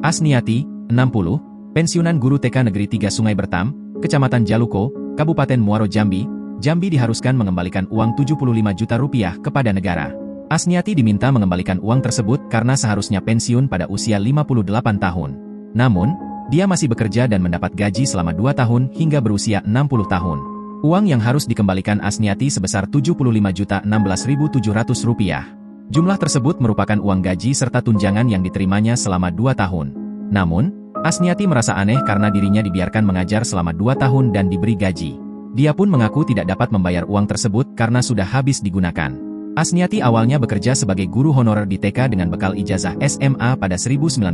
Asniati, 60, pensiunan guru TK Negeri 3 Sungai Bertam, Kecamatan Jaluko, Kabupaten Muaro Jambi, Jambi diharuskan mengembalikan uang 75 juta rupiah kepada negara. Asniati diminta mengembalikan uang tersebut karena seharusnya pensiun pada usia 58 tahun. Namun, dia masih bekerja dan mendapat gaji selama 2 tahun hingga berusia 60 tahun. Uang yang harus dikembalikan Asniati sebesar 75.016.700 rupiah. Jumlah tersebut merupakan uang gaji serta tunjangan yang diterimanya selama 2 tahun. Namun, Asniati merasa aneh karena dirinya dibiarkan mengajar selama 2 tahun dan diberi gaji. Dia pun mengaku tidak dapat membayar uang tersebut karena sudah habis digunakan. Asniati awalnya bekerja sebagai guru honorer di TK dengan bekal ijazah SMA pada 1991.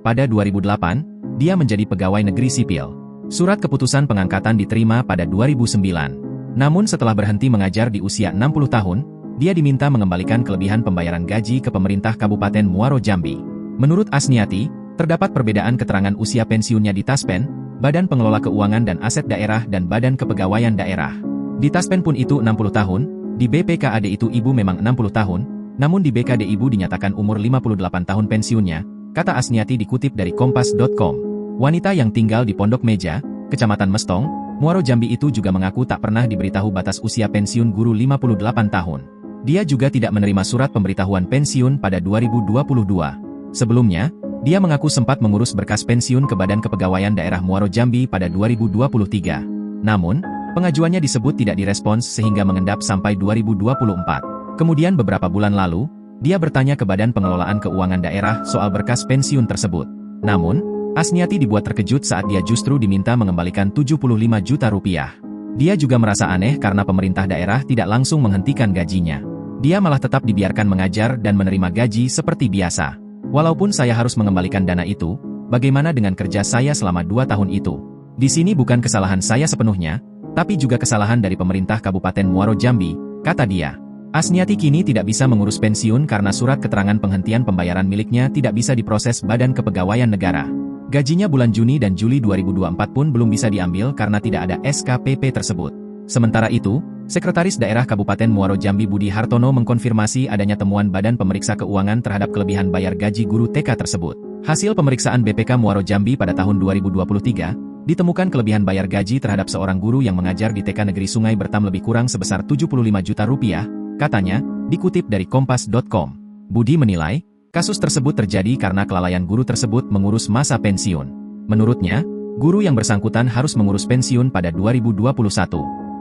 Pada 2008, dia menjadi pegawai negeri sipil. Surat keputusan pengangkatan diterima pada 2009. Namun setelah berhenti mengajar di usia 60 tahun, dia diminta mengembalikan kelebihan pembayaran gaji ke pemerintah Kabupaten Muaro Jambi. Menurut Asniati, terdapat perbedaan keterangan usia pensiunnya di Taspen, Badan Pengelola Keuangan dan Aset Daerah dan Badan Kepegawaian Daerah. Di Taspen pun itu 60 tahun, di BPKAD itu ibu memang 60 tahun, namun di BKD ibu dinyatakan umur 58 tahun pensiunnya, kata Asniati dikutip dari Kompas.com. Wanita yang tinggal di Pondok Meja, Kecamatan Mestong, Muaro Jambi itu juga mengaku tak pernah diberitahu batas usia pensiun guru 58 tahun. Dia juga tidak menerima surat pemberitahuan pensiun pada 2022. Sebelumnya, dia mengaku sempat mengurus berkas pensiun ke Badan Kepegawaian Daerah Muaro Jambi pada 2023. Namun, pengajuannya disebut tidak direspons sehingga mengendap sampai 2024. Kemudian beberapa bulan lalu, dia bertanya ke Badan Pengelolaan Keuangan Daerah soal berkas pensiun tersebut. Namun, Asniati dibuat terkejut saat dia justru diminta mengembalikan 75 juta rupiah. Dia juga merasa aneh karena pemerintah daerah tidak langsung menghentikan gajinya. Dia malah tetap dibiarkan mengajar dan menerima gaji seperti biasa. Walaupun saya harus mengembalikan dana itu, bagaimana dengan kerja saya selama 2 tahun itu? Di sini bukan kesalahan saya sepenuhnya, tapi juga kesalahan dari pemerintah Kabupaten Muaro Jambi, kata dia. Asniati kini tidak bisa mengurus pensiun karena surat keterangan penghentian pembayaran miliknya tidak bisa diproses Badan Kepegawaian Negara. Gajinya bulan Juni dan Juli 2024 pun belum bisa diambil karena tidak ada SKPP tersebut. Sementara itu, Sekretaris Daerah Kabupaten Muaro Jambi Budi Hartono mengkonfirmasi adanya temuan Badan Pemeriksa Keuangan terhadap kelebihan bayar gaji guru TK tersebut. Hasil pemeriksaan BPK Muaro Jambi pada tahun 2023, ditemukan kelebihan bayar gaji terhadap seorang guru yang mengajar di TK Negeri Sungai Bertam lebih kurang sebesar 75 juta rupiah, katanya, dikutip dari Kompas.com. Budi menilai, kasus tersebut terjadi karena kelalaian guru tersebut mengurus masa pensiun. Menurutnya, guru yang bersangkutan harus mengurus pensiun pada 2021.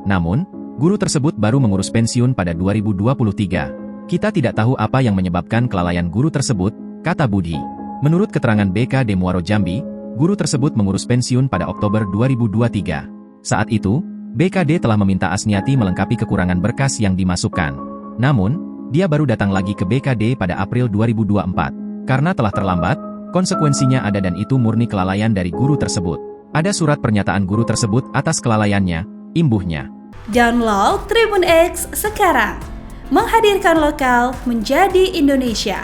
Namun, guru tersebut baru mengurus pensiun pada 2023. Kita tidak tahu apa yang menyebabkan kelalaian guru tersebut, kata Budi. Menurut keterangan BKD Muaro Jambi, guru tersebut mengurus pensiun pada Oktober 2023. Saat itu, BKD telah meminta Asniati melengkapi kekurangan berkas yang dimasukkan. Namun, dia baru datang lagi ke BKD pada April 2024. Karena telah terlambat, konsekuensinya ada dan itu murni kelalaian dari guru tersebut. Ada surat pernyataan guru tersebut atas kelalaiannya, imbuhnya. Download Tribun X sekarang. Menghadirkan lokal menjadi Indonesia.